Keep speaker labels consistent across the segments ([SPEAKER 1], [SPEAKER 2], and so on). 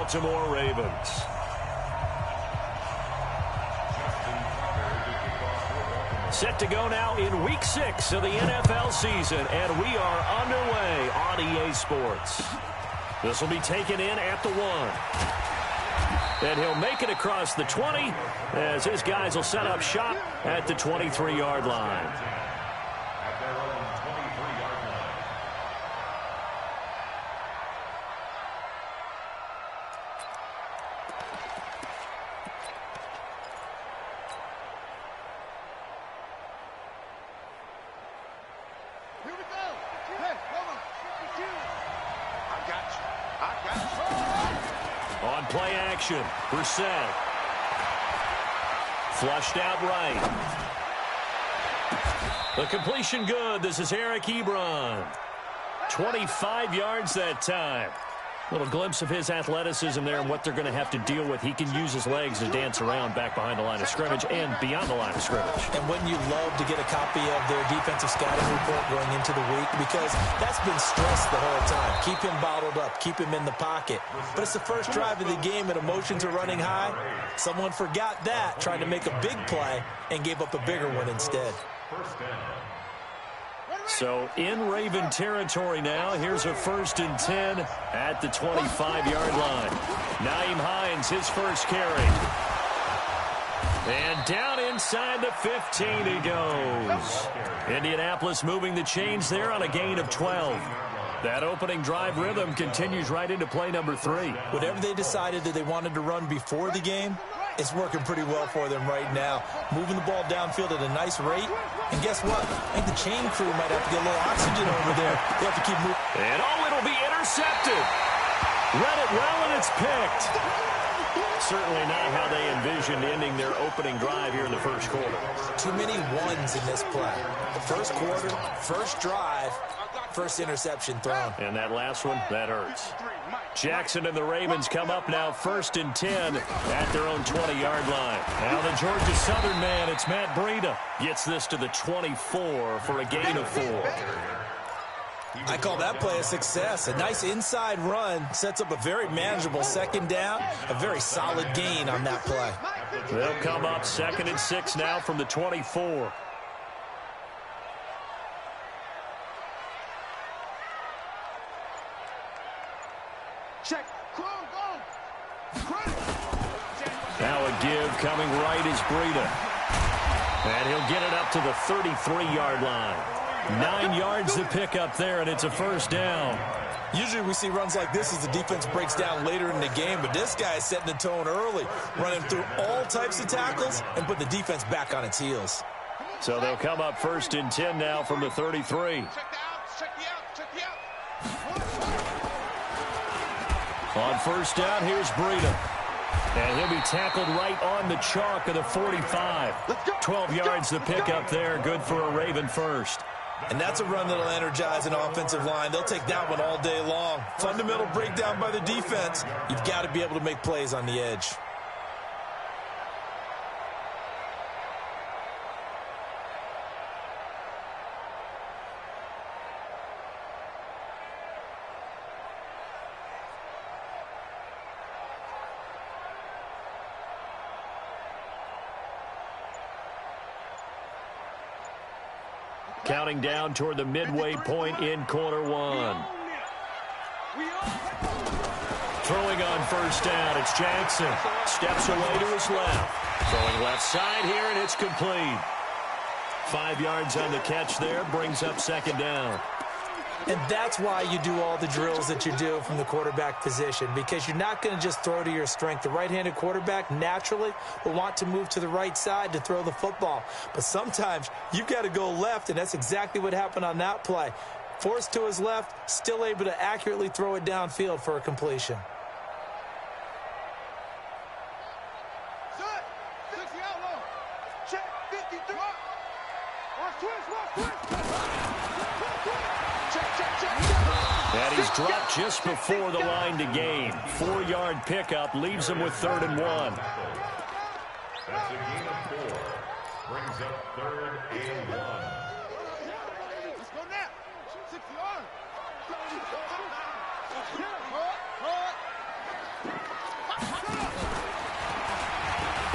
[SPEAKER 1] Baltimore Ravens. Set to go now in Week 6 of the NFL season, and we are underway on EA Sports. This will be taken in at the 1. And he'll make it across the 20 as his guys will set up shop at the 23-yard line. On play action, Brissett. Flushed out right. The completion good. This is Eric Ebron. 25 yards that time. Little glimpse of his athleticism there and what they're going to have to deal with. He can use his legs to dance around back behind the line of scrimmage and beyond the line of scrimmage.
[SPEAKER 2] And wouldn't you love to get a copy of their defensive scouting report going into the week? Because that's been stressed the whole time. Keep him bottled up. Keep him in the pocket. But it's the first drive of the game and emotions are running high. Someone forgot that, tried to make a big play, and gave up a bigger one instead.
[SPEAKER 1] So in Raven territory now. Here's a 1st and 10 at the 25-yard line. Nyheim Hines, his first carry. And down inside the 15 he goes. Indianapolis moving the chains there on a gain of 12. That opening drive rhythm continues right into play number 3.
[SPEAKER 2] Whatever they decided that they wanted to run before the game, it's working pretty well for them right now. Moving the ball downfield at a nice rate. And guess what? I think the chain crew might have to get a little oxygen over there. They have to keep moving.
[SPEAKER 1] And it'll be intercepted. Read it well, and it's picked. Certainly not how they envisioned ending their opening drive here in the first quarter.
[SPEAKER 2] Too many ones in this play. The first quarter, first drive, first interception thrown.
[SPEAKER 1] And that last one, that hurts. Jackson and the Ravens come up now 1st and 10 at their own 20-yard line. Now the Georgia Southern man, it's Matt Breida, gets this to the 24 for a gain of 4.
[SPEAKER 2] I call that play a success. A nice inside run sets up a very manageable 2nd down, a very solid gain on that play.
[SPEAKER 1] They'll come up 2nd and 6 now from the 24.
[SPEAKER 3] Check.
[SPEAKER 1] Now a give coming right is Breida. And he'll get it up to the 33-yard line. 9 yards to pick up there, and it's a 1st down.
[SPEAKER 2] Usually we see runs like this as the defense breaks down later in the game, but this guy is setting the tone early, running through all types of tackles and put the defense back on its heels.
[SPEAKER 1] So they'll come up 1st and 10 now from the 33. On 1st down, here's Breida. And he'll be tackled right on the chalk of the 45. 12 yards to pick up there. Good for a Raven 1st.
[SPEAKER 2] And that's a run that'll energize an offensive line. They'll take that one all day long. Fundamental breakdown by the defense. You've got to be able to make plays on the edge.
[SPEAKER 1] Counting down toward the midway point in quarter 1. Throwing on 1st down, it's Jackson. Steps away to his left. Throwing left side here, and it's complete. 5 yards on the catch there, brings up 2nd down.
[SPEAKER 2] And that's why you do all the drills that you do from the quarterback position, because you're not going to just throw to your strength. The right-handed quarterback naturally will want to move to the right side to throw the football. But sometimes you've got to go left, and that's exactly what happened on that play. Forced to his left, still able to accurately throw it downfield for a completion.
[SPEAKER 1] And he's dropped just before the line to gain. 4-yard pickup leaves him with 3rd and 1.
[SPEAKER 4] That's a gain of 4. Brings up 3rd and 1.
[SPEAKER 3] Let's go now. 6 yards.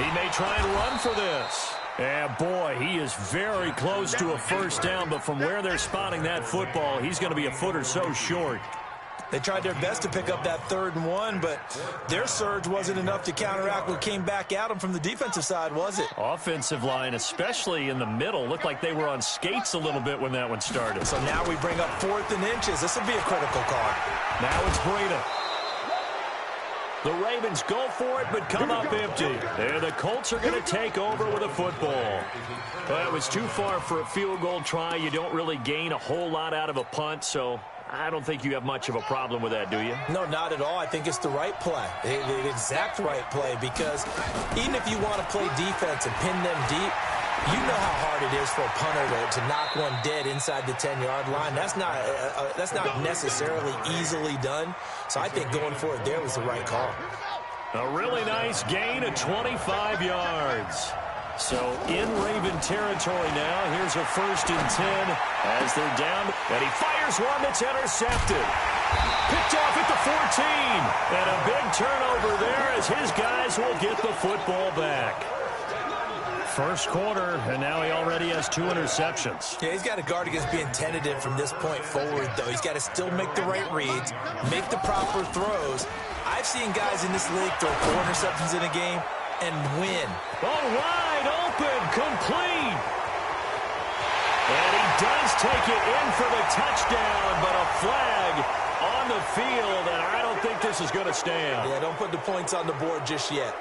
[SPEAKER 1] He may try and run for this. And boy, he is very close to a first down, but from where they're spotting that football, he's going to be a foot or so short.
[SPEAKER 2] They tried their best to pick up that 3rd and 1, but their surge wasn't enough to counteract what came back at them from the defensive side, was it?
[SPEAKER 1] Offensive line, especially in the middle, looked like they were on skates a little bit when that one started.
[SPEAKER 2] So now we bring up 4th and inches. This would be a critical call.
[SPEAKER 1] Now it's Breida. The Ravens go for it, but come up empty. And the Colts are going to take over with a football. Well, it was too far for a field goal try. You don't really gain a whole lot out of a punt, so I don't think you have much of a problem with that, do you?
[SPEAKER 2] No, not at all. I think it's the right play, the exact right play, because even if you want to play defense and pin them deep, you know how hard it is for a punter to knock one dead inside the 10-yard line. That's not necessarily easily done. So I think going for it there was the right call.
[SPEAKER 1] A really nice gain of 25 yards. So in Raven territory now, here's a 1st and 10 as they're down. And he fires one that's intercepted. Picked off at the 14. And a big turnover there as his guys will get the football back. First quarter, and now he already has 2 interceptions.
[SPEAKER 2] Yeah, he's got to guard against being tentative from this point forward, though. He's got to still make the right reads, make the proper throws. I've seen guys in this league throw 4 interceptions in a game and win.
[SPEAKER 1] Oh, wide open, complete. And he does take it in for the touchdown, but a flag on the field, and I don't think this is going to stand.
[SPEAKER 2] Yeah, don't put the points on the board just yet.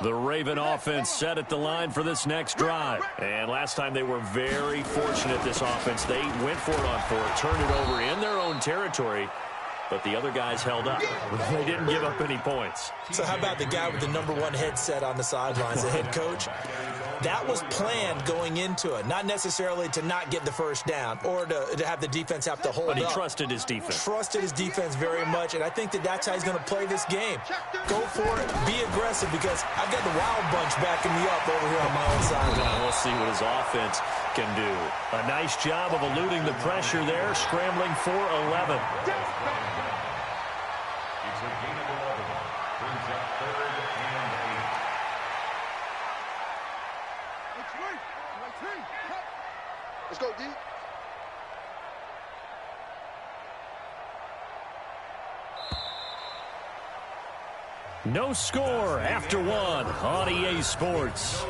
[SPEAKER 1] The Raven offense set at the line for this next drive. And last time they were very fortunate, this offense. They went for it on 4th, turned it over in their own territory, but the other guys held up. They didn't give up any points.
[SPEAKER 2] So how about the guy with the #1 headset on the sidelines, the head coach? That was planned going into it, not necessarily to not get the first down or to have the defense have to hold up.
[SPEAKER 1] But he trusted his defense.
[SPEAKER 2] Trusted his defense very much, and I think that's how he's going to play this game. Go for it, be aggressive, because I've got the wild bunch backing me up over here on my own sideline.
[SPEAKER 1] We'll see what his offense can do. A nice job of eluding the pressure there, scrambling for 11.
[SPEAKER 4] It's a gain of 11. Brings up 3rd and 8.
[SPEAKER 3] Let's go, D.
[SPEAKER 1] No score after 1 on EA Sports.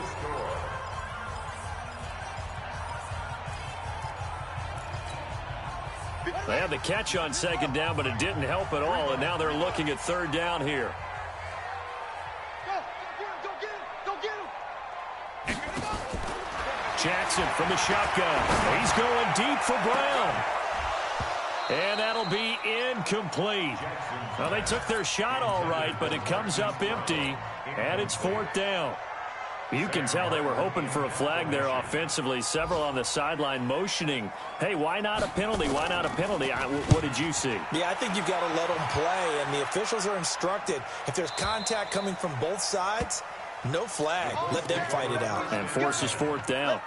[SPEAKER 1] They had the catch on 2nd down, but it didn't help at all, and now they're looking at 3rd down here.
[SPEAKER 3] Go get him.
[SPEAKER 1] Jackson from the shotgun. He's going deep for Brown. And that'll be incomplete. Well, they took their shot all right, but it comes up empty, and it's 4th down. You can tell they were hoping for a flag there offensively. Several on the sideline motioning, hey, why not a penalty? Why not a penalty? What did you see?
[SPEAKER 2] Yeah, I think you've got to let them play, and the officials are instructed. If there's contact coming from both sides, no flag. Let them fight it out.
[SPEAKER 1] And forces 4th down.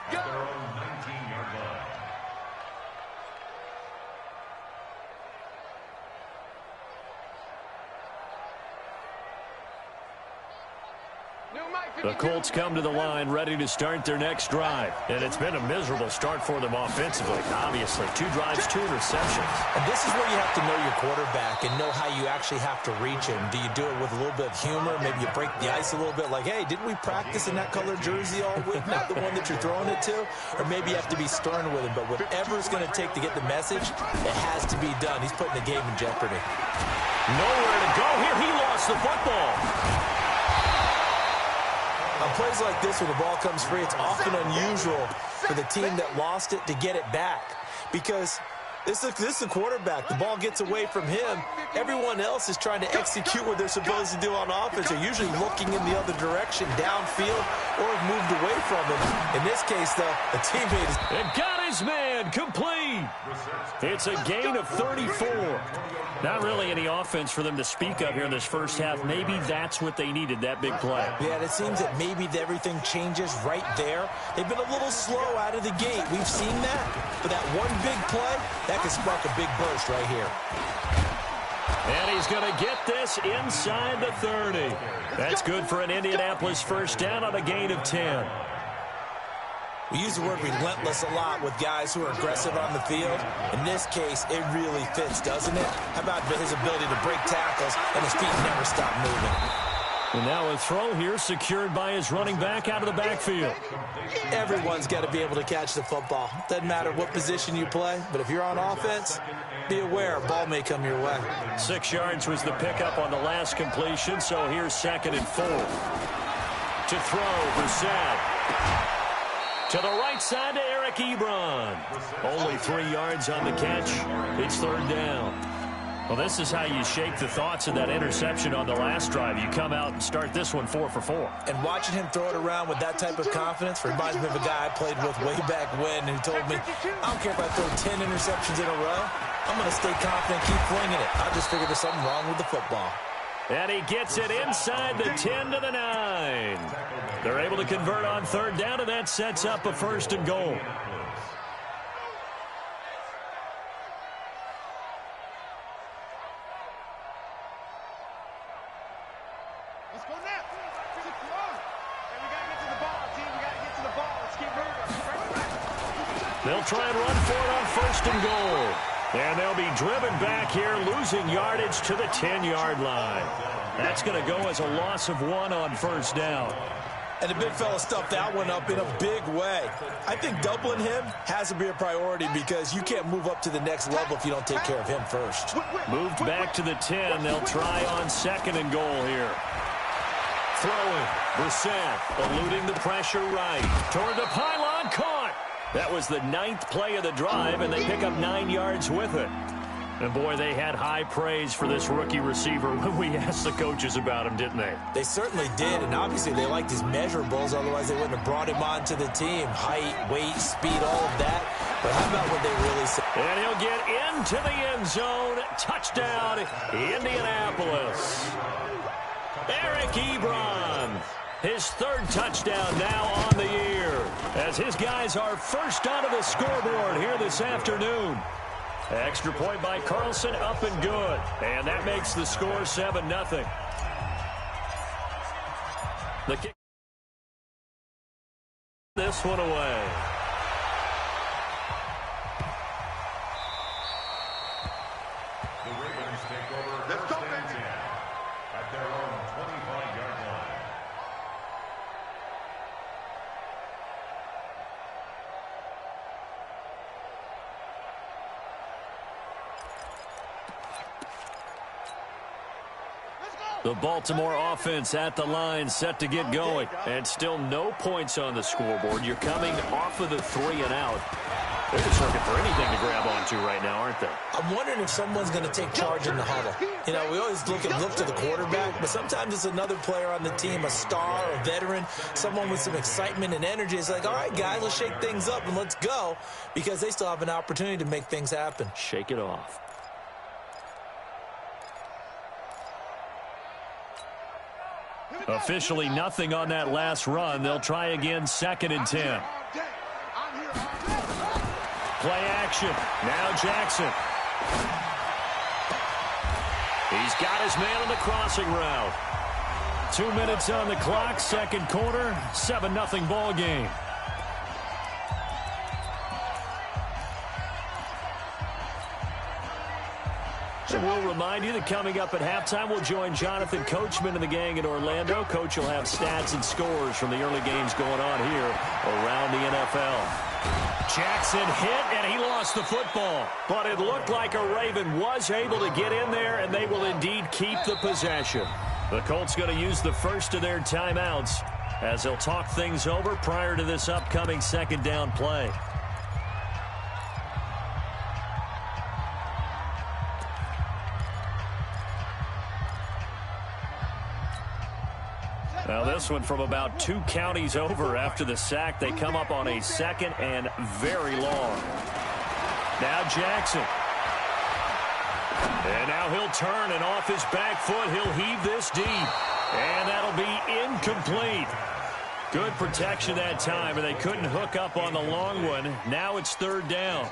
[SPEAKER 1] The Colts come to the line ready to start their next drive. And it's been a miserable start for them offensively. Obviously, 2 drives, 2 interceptions.
[SPEAKER 2] And this is where you have to know your quarterback and know how you actually have to reach him. Do you do it with a little bit of humor? Maybe you break the ice a little bit like, hey, didn't we practice in that color jersey all week? Not the one that you're throwing it to? Or maybe you have to be stern with him. But whatever it's going to take to get the message, it has to be done. He's putting the game in jeopardy.
[SPEAKER 1] Nowhere to go here. He lost the football.
[SPEAKER 2] On plays like this where the ball comes free, it's often unusual for the team that lost it to get it back, because this is the quarterback. The ball gets away from him. Everyone else is trying to execute what they're supposed to do on offense. They're usually looking in the other direction, downfield, or have moved away from him. In this case, though, the teammate is...
[SPEAKER 1] It got his man, complete. It's a gain of 34. Not really any offense for them to speak of here in this first half. Maybe that's what they needed, that big play.
[SPEAKER 2] Yeah, it seems that maybe everything changes right there. They've been a little slow out of the gate. We've seen that. But that one big play, that can spark a big burst right here.
[SPEAKER 1] And he's going to get this inside the 30. That's good for an Indianapolis first down on a gain of 10.
[SPEAKER 2] We use the word relentless a lot with guys who are aggressive on the field. In this case, it really fits, doesn't it? How about his ability to break tackles and his feet never stop moving?
[SPEAKER 1] And now a throw here secured by his running back out of the backfield.
[SPEAKER 2] Everyone's got to be able to catch the football. Doesn't matter what position you play, but if you're on offense, be aware a ball may come your way. 6
[SPEAKER 1] yards was the pickup on the last completion, so here's 2nd and 4. To throw, Brissett. To the right side to Eric Ebron. Only 3 yards on the catch. It's 3rd down. Well, this is how you shake the thoughts of that interception on the last drive. You come out and start this one 4 for 4.
[SPEAKER 2] And watching him throw it around with that type of confidence reminds me of a guy I played with way back when who told me, I don't care if I throw 10 interceptions in a row. I'm going to stay confident, keep flinging it. I just figured there's something wrong with the football.
[SPEAKER 1] And he gets it inside the 10 to the 9. They're able to convert on 3rd down, and that sets up a 1st and goal.
[SPEAKER 3] Let's go now. And we got to get to the ball, team. We got to get to the ball. Let's keep moving.
[SPEAKER 1] They'll try and run for it on 1st and goal. And they'll be driven back here, losing yardage to the 10-yard line. That's going to go as a loss of 1 on 1st down.
[SPEAKER 2] And the big fella stuffed that one up in a big way. I think doubling him has to be a priority because you can't move up to the next level if you don't take care of him first.
[SPEAKER 1] Moved back to the 10. They'll try on 2nd and goal here. Throwing. Brissett eluding the pressure right. Toward the pylon. Caught. That was the 9th play of the drive, and they pick up 9 yards with it. And, boy, they had high praise for this rookie receiver when we asked the coaches about him, didn't they?
[SPEAKER 2] They certainly did, and obviously they liked his measurables. Otherwise, they wouldn't have brought him onto the team. Height, weight, speed, all of that. But how about what they really said?
[SPEAKER 1] And he'll get into the end zone. Touchdown, Indianapolis. Eric Ebron. His 3rd touchdown now on the year, as his guys are first onto the scoreboard here this afternoon. Extra point by Carlson, up and good. And that makes the score 7-0. The kick. This one away.
[SPEAKER 4] The Ravens take over first and 10 at their own 25-yard line.
[SPEAKER 1] The Baltimore offense at the line, set to get going. And still no points on the scoreboard. You're coming off of the 3 and out. They're just looking for anything to grab onto right now, aren't they?
[SPEAKER 2] I'm wondering if someone's going to take charge in the huddle. You know, we always look to the quarterback, but sometimes it's another player on the team, a star, a veteran, someone with some excitement and energy. It's like, all right, guys, let's shake things up and let's go, because they still have an opportunity to make things happen.
[SPEAKER 1] Shake it off. Officially nothing on that last run. They'll try again, 2nd and 10. Play action. Now Jackson. He's got his man on the crossing route. 2 minutes on the clock, 2nd quarter, 7-0 ball game. And we'll remind you that coming up at halftime, we'll join Jonathan Coachman and the gang in Orlando. Coach will have stats and scores from the early games going on here around the NFL. Jackson hit, and he lost the football. But it looked like a Raven was able to get in there, and they will indeed keep the possession. The Colts going to use the first of their timeouts as they'll talk things over prior to this upcoming 2nd down play. Now this one from about 2 counties over after the sack. They come up on a 2nd and very long. Now Jackson. And now he'll turn, and off his back foot, he'll heave this deep. And that'll be incomplete. Good protection that time, and they couldn't hook up on the long one. Now it's 3rd down.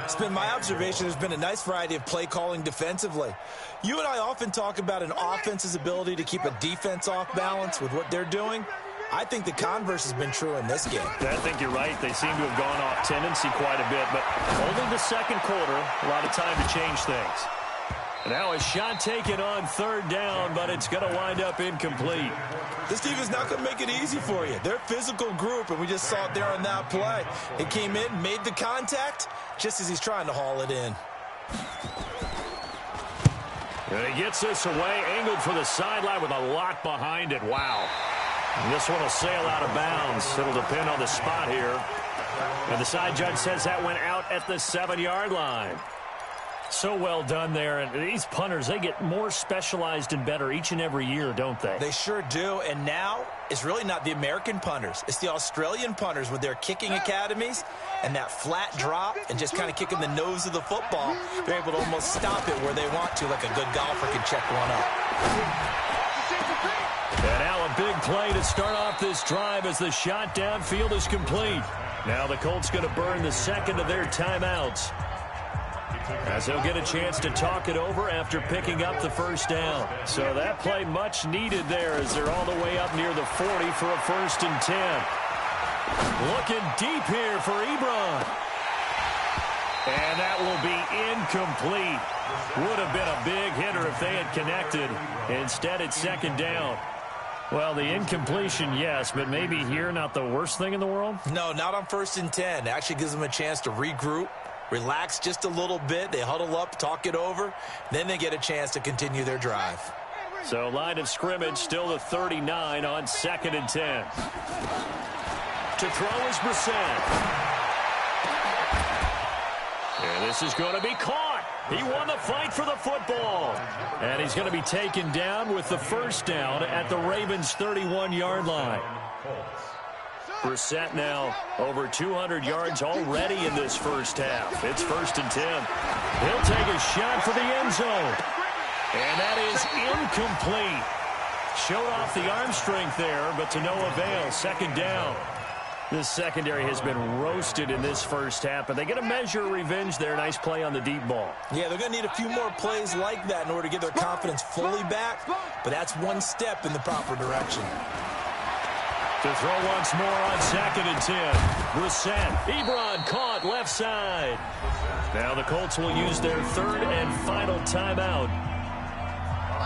[SPEAKER 2] It's been my observation there's been a nice variety of play calling defensively. You and I often talk about an offense's ability to keep a defense off balance with what they're doing. I think the converse has been true in this game.
[SPEAKER 1] I think you're right. They seem to have gone off tendency quite a bit, but only the 2nd quarter, a lot of time to change things. Now a shot taken on 3rd down, but it's going to wind up incomplete.
[SPEAKER 2] This team is not going to make it easy for you. They're a physical group, and we just saw it there on that play. It came in, made the contact, just as he's trying to haul it in.
[SPEAKER 1] And he gets this away, angled for the sideline with a lot behind it. Wow. And this one will sail out of bounds. It'll depend on the spot here. And the side judge says that went out at the 7-yard line. So well done there. And these punters, they get more specialized and better each and every year, don't they?
[SPEAKER 2] They sure do. And now it's really not the American punters. It's the Australian punters with their kicking academies and that flat drop and just kind of kicking the nose of the football. They're able to almost stop it where they want to, like a good golfer can check one up.
[SPEAKER 1] And now a big play to start off this drive as the shot downfield is complete. Now the Colts going to burn the 2nd of their timeouts, as they'll get a chance to talk it over after picking up the 1st down. So that play much needed there as they're all the way up near the 40 for a 1st and 10. Looking deep here for Ebron. And that will be incomplete. Would have been a big hitter if they had connected. Instead, it's 2nd down. Well, the incompletion, yes, but maybe here not the worst thing in the world?
[SPEAKER 2] No, not on 1st and 10. It actually gives them a chance to regroup, relax just a little bit. They huddle up, talk it over. Then they get a chance to continue their drive.
[SPEAKER 1] So line of scrimmage still the 39 on 2nd and 10. To throw is Brissett. And this is going to be caught. He won the fight for the football. And he's going to be taken down with the 1st down at the Ravens' 31-yard line. Brissett now over 200 yards already in this 1st half. It's 1st and 10. He'll take a shot for the end zone. And that is incomplete. Showed off the arm strength there, but to no avail. 2nd down. This secondary has been roasted in this 1st half, but they get a measure of revenge there. Nice play on the deep ball.
[SPEAKER 2] Yeah, they're going to need a few more plays like that in order to get their confidence fully back, but that's one step in the proper direction.
[SPEAKER 1] To throw once more on 2nd and 10. Brissett. Ebron caught left side. Now the Colts will use their 3rd and final timeout,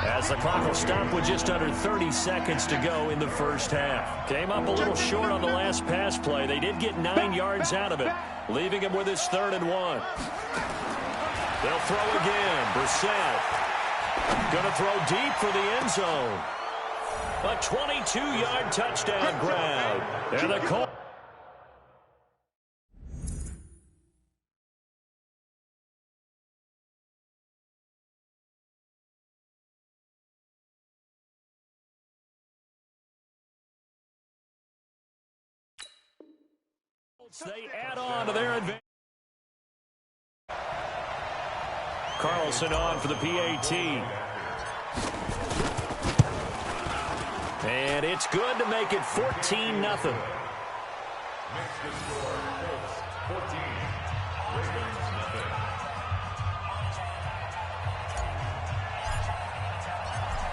[SPEAKER 1] as the clock will stop with just under 30 seconds to go in the 1st half. Came up a little short on the last pass play. They did get 9 yards out of it, leaving him with his 3rd and 1. They'll throw again. Brissett going to throw deep for the end zone. A 22-yard touchdown grab. And the Colts. They add on to their advantage. Carlson on for the PAT. And it's good to make it 14-0.
[SPEAKER 4] Makes the score 14. Ravens nothing.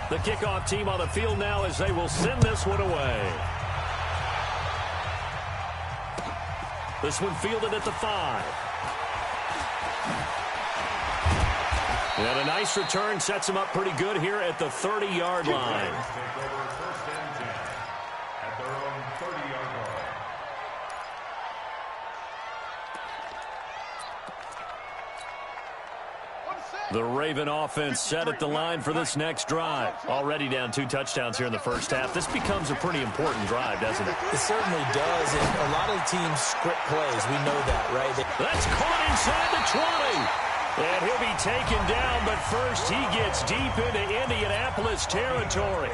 [SPEAKER 1] The kickoff team on the field now as they will send this one away. This one fielded at the 5. And a nice return sets him up pretty good here at the 30-yard line.
[SPEAKER 4] Take over 1st and 10 at their own 30-yard line.
[SPEAKER 1] The Raven offense set at the line for this next drive. Already down 2 touchdowns here in the 1st half. This becomes a pretty important drive, doesn't it?
[SPEAKER 2] It certainly does, and a lot of the teams script plays. We know that, right?
[SPEAKER 1] That's caught inside the 20. And he'll be taken down, but first he gets deep into Indianapolis territory.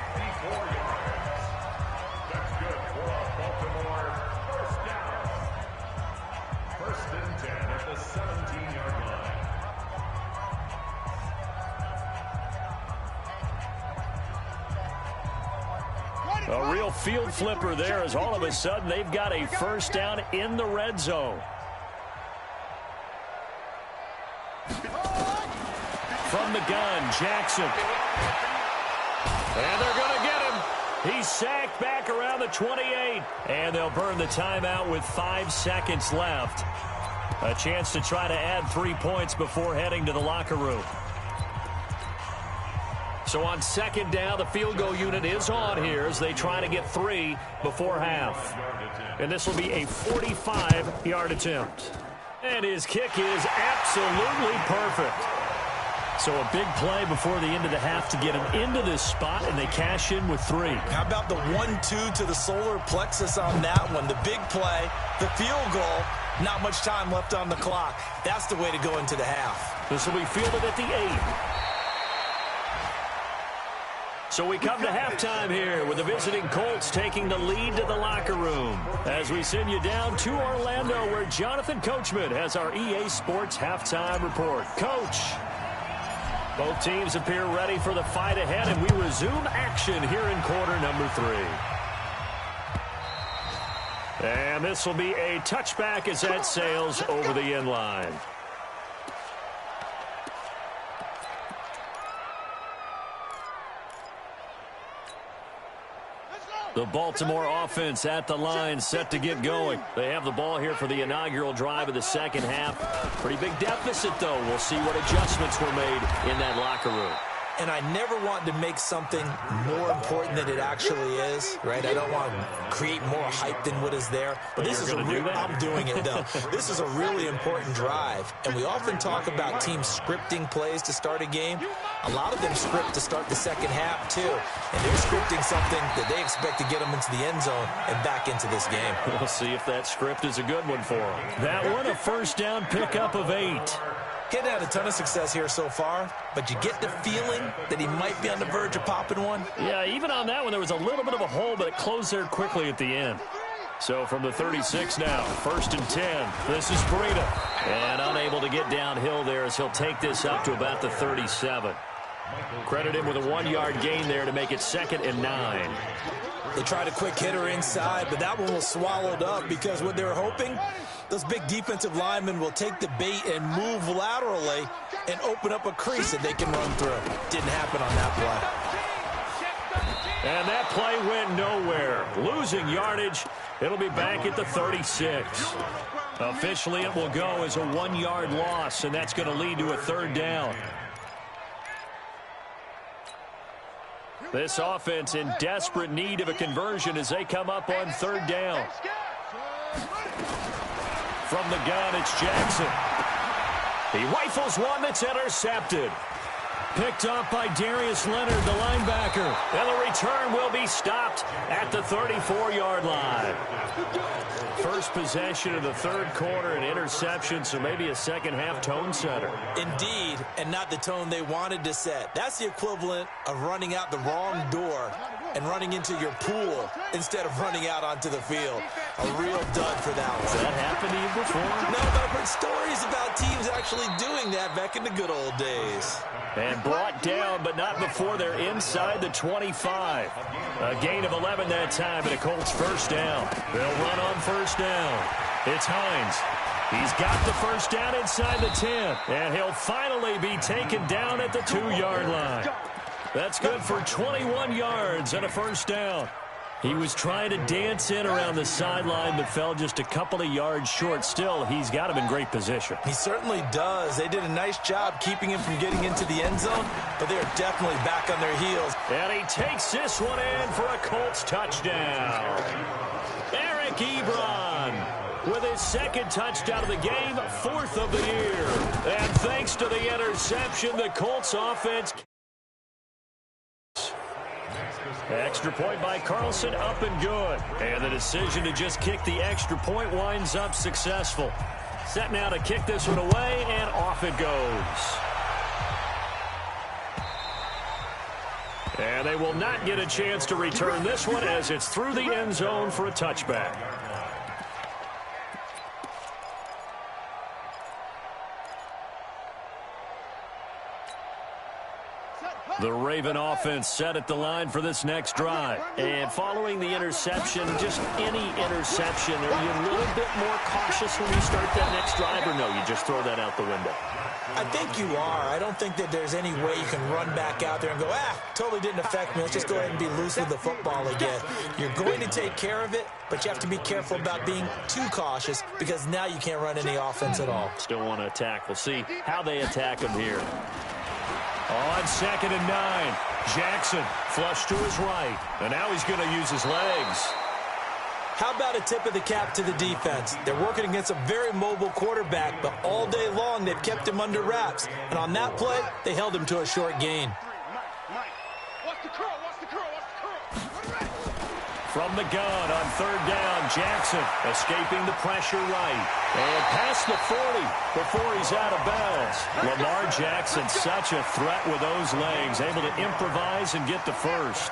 [SPEAKER 1] A real field flipper there as all of a sudden they've got a first down in the red zone. From the gun, Jackson. And they're going to get him. He's sacked back around the 28. And they'll burn the timeout with 5 seconds left. A chance to try to add 3 points before heading to the locker room. So on second down, the field goal unit is on here as they try to get 3 before half. And this will be a 45-yard attempt. And his kick is absolutely perfect. So a big play before the end of the half to get him into this spot, and they cash in with 3.
[SPEAKER 2] How about the 1-2 to the solar plexus on that one? The big play, the field goal, not much time left on the clock. That's the way to go into the half.
[SPEAKER 1] This will be fielded at the 8. So we come to halftime here with the visiting Colts taking the lead to the locker room as we send you down to Orlando where Jonathan Coachman has our EA Sports halftime report. Coach, both teams appear ready for the fight ahead, and we resume action here in quarter number 3. And this will be a touchback as that sails over the end line. The Baltimore offense at the line, set to get going. They have the ball here for the inaugural drive of the second half. Pretty big deficit, though. We'll see what adjustments were made in that locker room.
[SPEAKER 2] And I never want to make something more important than it actually is, right? I don't want to create more hype than what is there. But this is I'm doing it, though. This is a really important drive. And we often talk about teams scripting plays to start a game. A lot of them script to start the second half, too. And they're scripting something that they expect to get them into the end zone and back into this game.
[SPEAKER 1] We'll see if that script is a good one for them. That one, a first down pickup of 8.
[SPEAKER 2] Getting had a ton of success here so far, but you get the feeling that he might be on the verge of popping one.
[SPEAKER 1] Yeah, even on that one, there was a little bit of a hole, but it closed there quickly at the end. So from the 36 now, 1st and 10. This is Breida. And unable to get downhill there as he'll take this up to about the 37. Credit him with a 1-yard gain there to make it 2nd and 9.
[SPEAKER 2] They tried a quick hitter inside, but that one was swallowed up because what they were hoping, those big defensive linemen will take the bait and move laterally and open up a crease that they can run through. Didn't happen on that play.
[SPEAKER 1] And that play went nowhere. Losing yardage. It'll be back at the 36. Officially, it will go as a 1-yard loss, and that's going to lead to a 3rd down. This offense in desperate need of a conversion as they come up on 3rd down. From the gun, it's Jackson. He rifles one that's intercepted. Picked off by Darius Leonard, the linebacker. And the return will be stopped at the 34-yard line. First possession of the 3rd quarter, an interception, so maybe a second-half tone setter.
[SPEAKER 2] Indeed, and not the tone they wanted to set. That's the equivalent of running out the wrong door and running into your pool instead of running out onto the field. A real dud for that one.
[SPEAKER 1] Has that happened to you before?
[SPEAKER 2] No, but I've heard stories about teams actually doing that back in the good old days.
[SPEAKER 1] And brought down, but not before they're inside the 25. A gain of 11 that time, and a Colts first down. They'll run on first down. It's Hines. He's got the first down inside the 10, and he'll finally be taken down at the 2-yard line. That's good for 21 yards and a first down. He was trying to dance in around the sideline, but fell just a couple of yards short. Still, he's got him in great position.
[SPEAKER 2] He certainly does. They did a nice job keeping him from getting into the end zone, but they're definitely back on their heels.
[SPEAKER 1] And he takes this one in for a Colts touchdown. Eric Ebron with his 2nd touchdown of the game, 4th of the year. And thanks to the interception, the Colts offense... Extra point by Carlson, up and good. And the decision to just kick the extra point winds up successful. Set now to kick this one away, and off it goes. And they will not get a chance to return this one as it's through the end zone for a touchback. The Raven offense set at the line for this next drive. And following the interception, just any interception, are you a little bit more cautious when you start that next drive, or no, you just throw that out the window?
[SPEAKER 2] I think you are. I don't think that there's any way you can run back out there and go, totally didn't affect me. Let's just go ahead and be loose with the football again. You're going to take care of it, but you have to be careful about being too cautious because now you can't run any offense at all.
[SPEAKER 1] Still want to attack. We'll see how they attack him here. On 2nd and 9, Jackson flush to his right, and now he's going to use his legs.
[SPEAKER 2] How about a tip of the cap to the defense? They're working against a very mobile quarterback, but all day long they've kept him under wraps. And on that play, they held him to a short gain.
[SPEAKER 1] From the gun on 3rd down, Jackson escaping the pressure right. And past the 40 before he's out of bounds. Lamar Jackson, such a threat with those legs, able to improvise and get the first.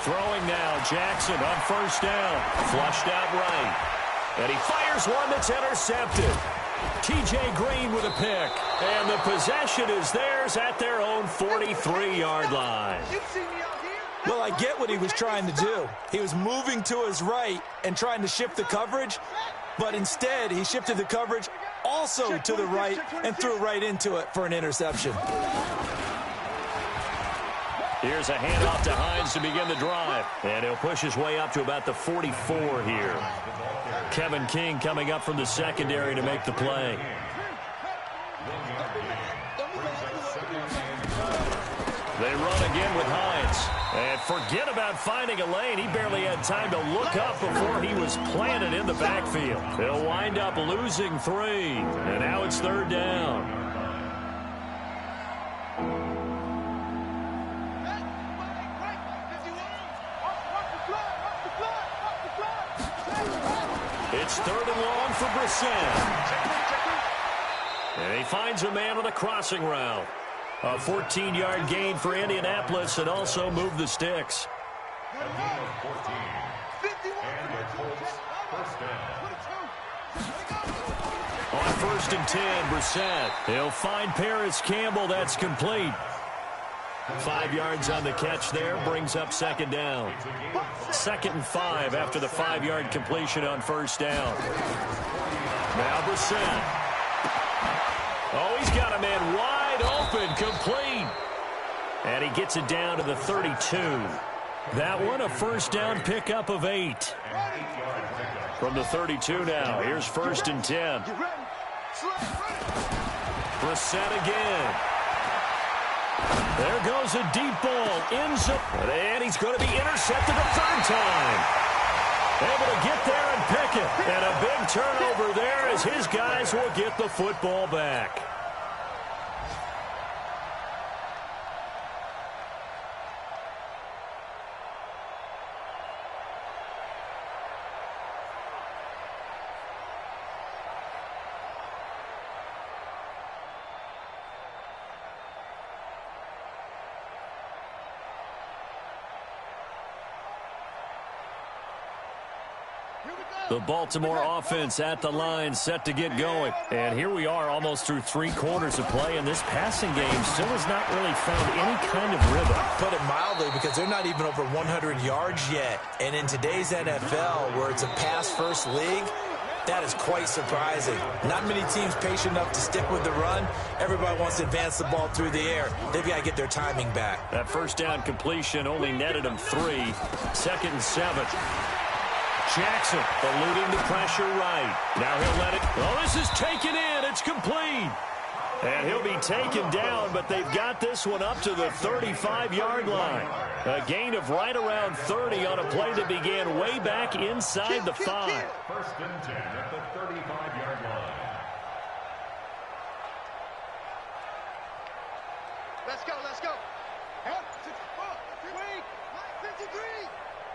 [SPEAKER 1] Throwing now, Jackson on 1st down. Flushed out right. And he fires one that's intercepted. T.J. Green with a pick. And the possession is theirs at their own 43-yard line.
[SPEAKER 2] Well, I get what he was trying to do. He was moving to his right and trying to shift the coverage, but instead he shifted the coverage also to the right and threw right into it for an interception.
[SPEAKER 1] Here's a handoff to Hines to begin the drive. And he'll push his way up to about the 44 here. Kevin King coming up from the secondary to make the play. They run again with Hines. And forget about finding a lane. He barely had time to look up before he was planted in the backfield. He'll wind up losing 3. And now it's 3rd down. It's 3rd and long for Brissett. And he finds a man on a crossing route. A 14-yard gain for Indianapolis and also move the sticks. On 1st and 10, Brissett. He'll find Paris Campbell. That's complete. 5 yards on the catch there, brings up 2nd down. 2nd and 5 after the 5-yard completion on 1st down. Now Brissett. Oh, he's got a man wide open, complete. And he gets it down to the 32. That one a 1st down pickup of 8. From the 32 now, here's 1st and 10. Brissett again. There goes a deep ball. Ends up. And he's going to be intercepted a 3rd time. Able to get there and pick it. And a big turnover there as his guys will get the football back. The Baltimore offense at the line, set to get going. And here we are almost through 3 quarters of play, and this passing game still has not really found any kind of rhythm.
[SPEAKER 2] Put it mildly, because they're not even over 100 yards yet. And in today's NFL, where it's a pass-first league, that is quite surprising. Not many teams patient enough to stick with the run. Everybody wants to advance the ball through the air. They've got to get their timing back.
[SPEAKER 1] That 1st down completion only netted them 3. 2nd and 7. Jackson eluding the pressure right. Now he'll let it. Oh, this is taken in. It's complete. And he'll be taken down, but they've got this one up to the 35-yard line. A gain of right around 30 on a play that began way back inside the 5.
[SPEAKER 4] 1st and 10 at the 35-yard line.
[SPEAKER 3] Let's go, let's go. 53.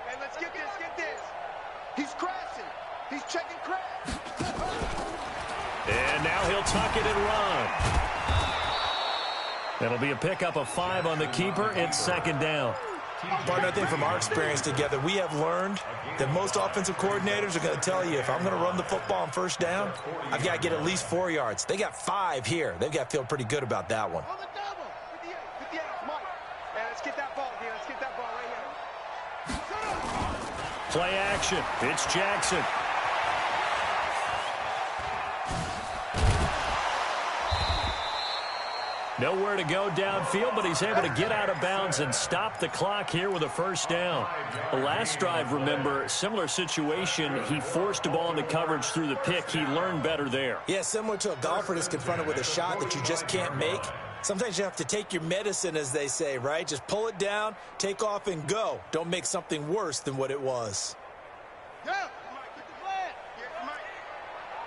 [SPEAKER 3] Hey, let's get this. He's crashing. He's checking crash.
[SPEAKER 1] And now he'll tuck it and run. That'll be a pickup of 5 on the keeper. It's 2nd down.
[SPEAKER 2] Partner, I think from our experience together, we have learned that most offensive coordinators are going to tell you, if I'm going to run the football on first down, I've got to get at least 4 yards. They got 5 here. They've got to feel pretty good about that one.
[SPEAKER 3] On the double. 58, 58, come on. Yeah, let's get that ball here. Let's get that ball right here.
[SPEAKER 1] Play action. It's Jackson. Nowhere to go downfield, but he's able to get out of bounds and stop the clock here with a first down. The last drive, remember, similar situation. He forced the ball into coverage through the pick. He learned better there.
[SPEAKER 2] Yeah, similar to a golfer that's confronted with a shot that you just can't make. Sometimes you have to take your medicine, as they say, right? Just pull it down, take off, and go. Don't make something worse than what it was.
[SPEAKER 3] Go. Mike, get the flag. Yeah, Mike.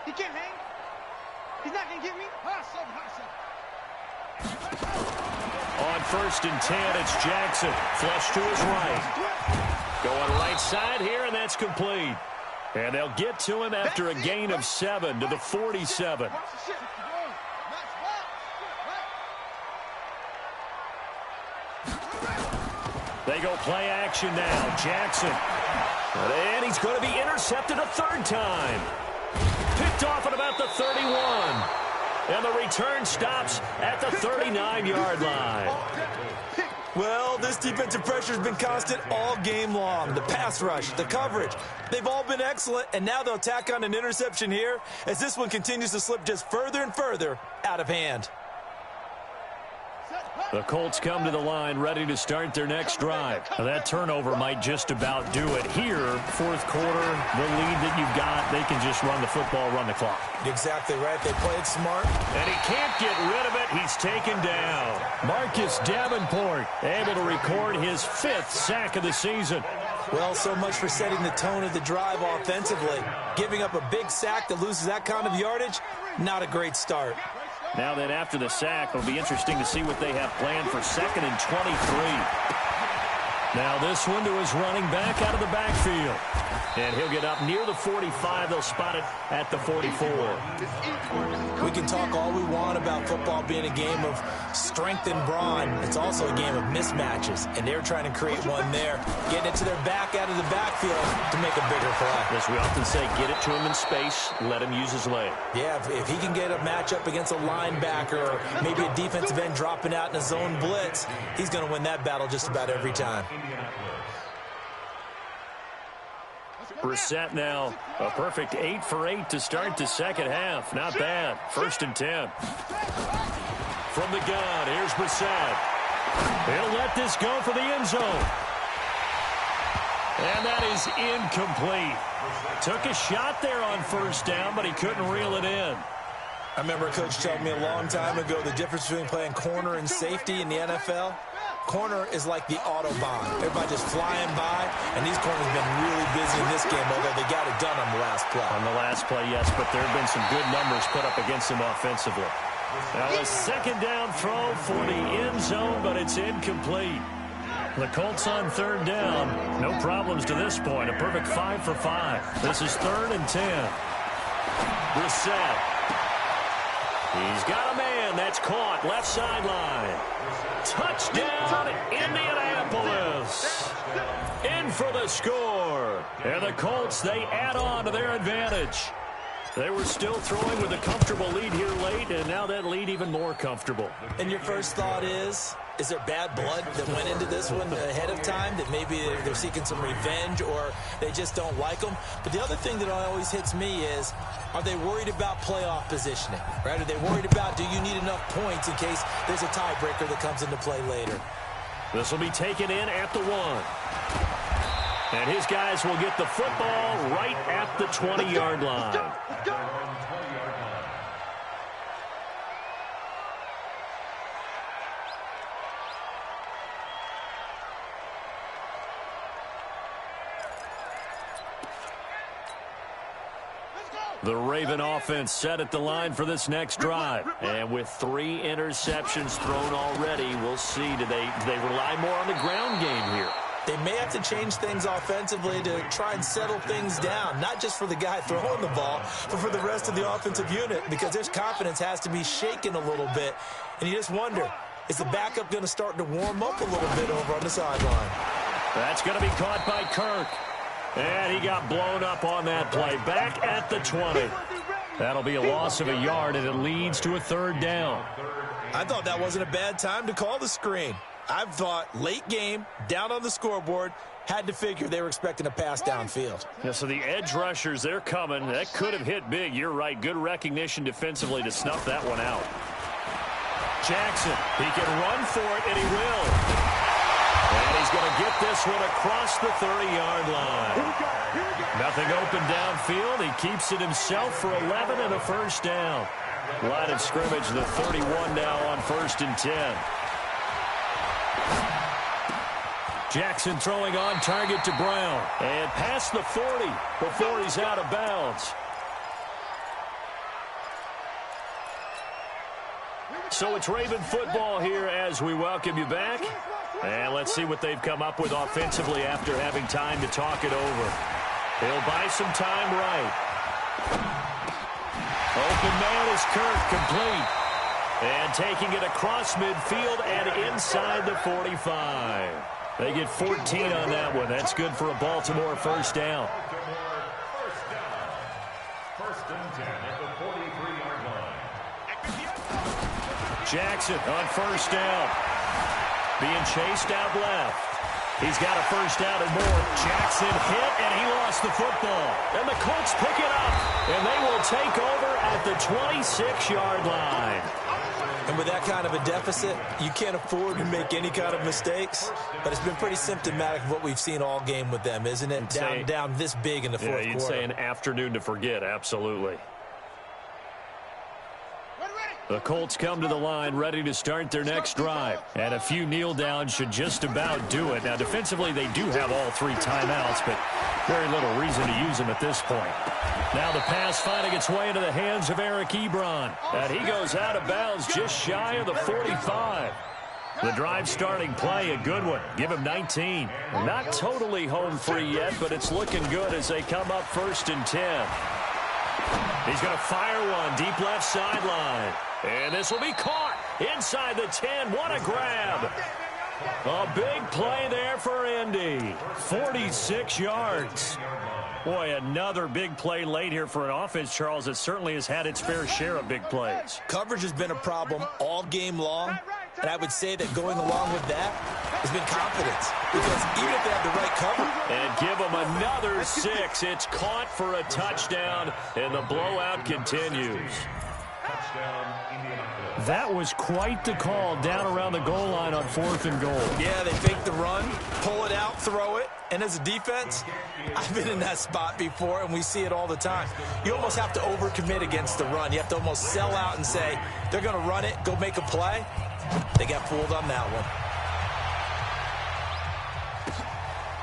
[SPEAKER 3] He can't hang. He's not going to get me. Hustle, hustle.
[SPEAKER 1] On 1st and 10, it's Jackson. Flush to his right. Going right side here, and that's complete. And they'll get to him after a gain of 7 to the 47. They go play action now. Jackson. And he's going to be intercepted a 3rd time. Picked off at about the 31. And the return stops at the 39-yard line.
[SPEAKER 2] Well, this defensive pressure has been constant all game long. The pass rush, the coverage, they've all been excellent, and now they'll tack on an interception here as this one continues to slip just further and further out of hand.
[SPEAKER 1] The Colts come to the line ready to start their next drive. Now, that turnover might just about do it here. 4th quarter, the lead that you've got, they can just run the football, run the clock.
[SPEAKER 2] Exactly right. They played smart.
[SPEAKER 1] And he can't get rid of it. He's taken down. Marcus Davenport able to record his 5th sack of the season.
[SPEAKER 2] Well, so much for setting the tone of the drive offensively. Giving up a big sack that loses that kind of yardage, not a great start.
[SPEAKER 1] Now then, after the sack, it'll be interesting to see what they have planned for 2nd and 23. Now this one to his running back out of the backfield. And he'll get up near the 45. They'll spot it at the 44.
[SPEAKER 2] We can talk all we want about football being a game of strength and brawn. It's also a game of mismatches, and they're trying to create one there, getting it to their back out of the backfield to make a bigger play.
[SPEAKER 1] As we often say, get it to him in space, let him use his leg.
[SPEAKER 2] Yeah, if he can get a matchup against a linebacker or maybe a defensive end dropping out in a zone blitz, he's going to win that battle just about every time.
[SPEAKER 1] Brissett now a perfect 8 for 8 to start the second half. Not bad. 1st and 10. From the gun, here's Brissett. He'll let this go for the end zone. And that is incomplete. Took a shot there on 1st down, but he couldn't reel it in.
[SPEAKER 2] I remember a coach telling me a long time ago the difference between playing corner and safety in the NFL. Corner is like the Autobahn. Everybody just flying by, and these corners have been really busy in this game, although they got it done on the last play.
[SPEAKER 1] On the last play, yes, but there have been some good numbers put up against him offensively. Now a 2nd down throw for the end zone, but it's incomplete. The Colts on 3rd down. No problems to this point. A perfect 5 for 5. This is 3rd and 10. Brissett. He's got a man. That's caught. Left sideline. Touchdown, Indianapolis. In for the score. And the Colts, they add on to their advantage. They were still throwing with a comfortable lead here late, and now that lead even more comfortable.
[SPEAKER 2] And your first thought is there bad blood that went into this one ahead of time, that maybe they're seeking some revenge or they just don't like them? But the other thing that always hits me is, are they worried about playoff positioning, right? Are they worried about, do you need enough points in case there's a tiebreaker that comes into play later?
[SPEAKER 1] This will be taken in at the 1. And his guys will get the football right at the 20-yard line. The Raven offense set at the line for this next drive. And with 3 interceptions thrown already, we'll see. Do they rely more on the ground game here?
[SPEAKER 2] They may have to change things offensively to try and settle things down, not just for the guy throwing the ball, but for the rest of the offensive unit, because their confidence has to be shaken a little bit. And you just wonder, is the backup going to start to warm up a little bit over on the sideline?
[SPEAKER 1] That's going to be caught by Kirk. And he got blown up on that play. Back at the 20. That'll be a loss of a yard, and it leads to a 3rd down.
[SPEAKER 2] I thought that wasn't a bad time to call the screen. I thought late game, down on the scoreboard, had to figure they were expecting a pass downfield.
[SPEAKER 1] Yeah, so the edge rushers, they're coming. That could have hit big. You're right. Good recognition defensively to snuff that one out. Jackson, he can run for it, and he will. And he's going to get this one across the 30-yard line. Nothing open downfield. He keeps it himself for 11 and a 1st down. Line of scrimmage, the 31 now on 1st and 10. Jackson throwing on target to Brown. And past the 40 before he's out of bounds. So it's Raven football here as we welcome you back. And let's see what they've come up with offensively after having time to talk it over. He'll buy some time right. Open man is Kirk, complete. And taking it across midfield and inside the 45. They get 14 on that one. That's good for a Baltimore 1st down.
[SPEAKER 4] First and 10 at the 43-yard line.
[SPEAKER 1] Jackson on 1st down. Being chased out left. He's got a 1st down and more. Jackson hit, and he lost the football. And the Colts pick it up, and they will take over at the 26-yard line.
[SPEAKER 2] And with that kind of a deficit, you can't afford to make any kind of mistakes. But it's been pretty symptomatic of what we've seen all game with them, isn't it? Down this big in the 4th quarter.
[SPEAKER 1] You'd say an afternoon to forget, absolutely. The Colts come to the line ready to start their next drive. And a few kneel downs should just about do it. Now, defensively, they do have all 3 timeouts, but very little reason to use them at this point. Now the pass finding its way into the hands of Eric Ebron. And he goes out of bounds just shy of the 45. The drive starting play, a good one. Give him 19. Not totally home free yet, but it's looking good as they come up 1st and 10. He's going to fire one deep left sideline. And this will be caught inside the 10. What a grab. A big play there for Indy. 46 yards. Boy, another big play late here for an offense, Charles, that certainly has had its fair share of big plays.
[SPEAKER 2] Coverage has been a problem all game long. And I would say that going along with that has been confidence. Because even if they have the right cover.
[SPEAKER 1] And give them another 6. It's caught for a touchdown, and the blowout continues. That was quite the call down around the goal line on 4th and goal.
[SPEAKER 2] Yeah, they fake the run, pull it out, throw it. And as a defense, I've been in that spot before, and we see it all the time. You almost have to overcommit against the run. You have to almost sell out and say, they're going to run it, go make a play. They got fooled on that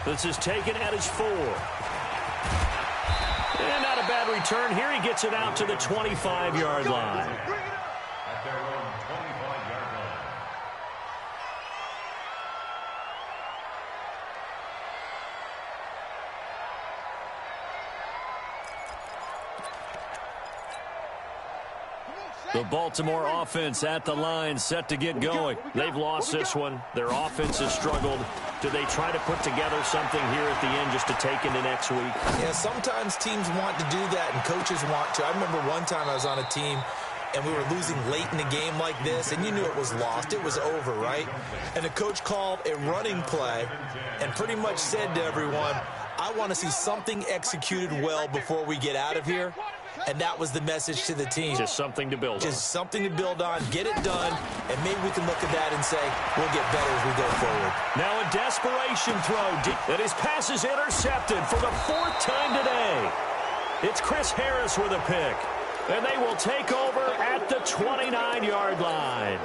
[SPEAKER 2] one.
[SPEAKER 1] This is taken at his 4. And not a bad return here. He gets it out to the 25-yard line.
[SPEAKER 4] At their own 25-yard line.
[SPEAKER 1] The Baltimore offense at the line, set to get going. They've lost this one. Their offense has struggled. Do they try to put together something here at the end just to take into next week?
[SPEAKER 2] Yeah, sometimes teams want to do that, and coaches want to. I remember one time I was on a team, and we were losing late in the game like this, and you knew it was lost. It was over, right? And the coach called a running play and pretty much said to everyone, I want to see something executed well before we get out of here. And that was the message to the team.
[SPEAKER 1] Just something to build on.
[SPEAKER 2] Just something to build on, get it done, and maybe we can look at that and say, we'll get better as we go forward.
[SPEAKER 1] Now a desperation throw. And his pass is intercepted for the 4th time today. It's Chris Harris with a pick. And they will take over at the 29-yard line.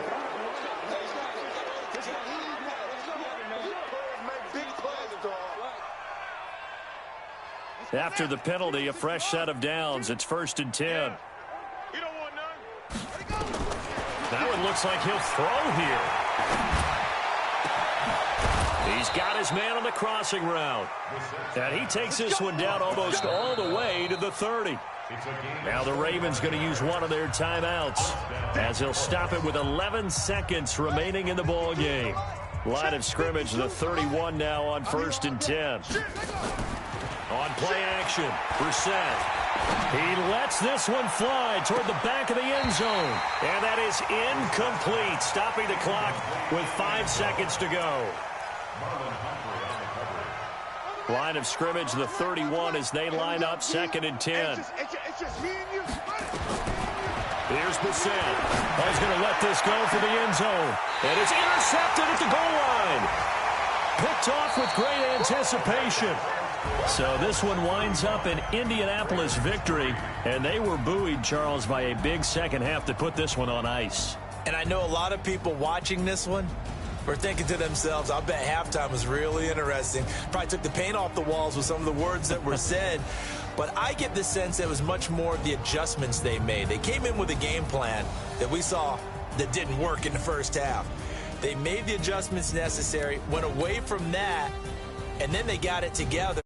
[SPEAKER 1] After the penalty, a fresh set of downs. It's 1st and 10. That one looks like he'll throw here. He's got his man on the crossing route. And he takes this one down almost all the way to the 30. Now the Ravens going to use one of their timeouts as he'll stop it with 11 seconds remaining in the ball game. Line of scrimmage, the 31 now on 1st and 10. On play action, Brissett. He lets this one fly toward the back of the end zone. And that is incomplete, stopping the clock with 5 seconds to go. Line of scrimmage, the 31 as they line up 2nd and 10. Here's Brissett. Oh, he's going to let this go for the end zone. And it's intercepted at the goal line. Picked off with great anticipation. So this one winds up an Indianapolis victory. And they were buoyed, Charles, by a big second half to put this one on ice.
[SPEAKER 2] And I know a lot of people watching this one were thinking to themselves, I bet halftime was really interesting. Probably took the paint off the walls with some of the words that were said. But I get the sense it was much more of the adjustments they made. They came in with a game plan that we saw that didn't work in the first half. They made the adjustments necessary, went away from that, and then they got it together.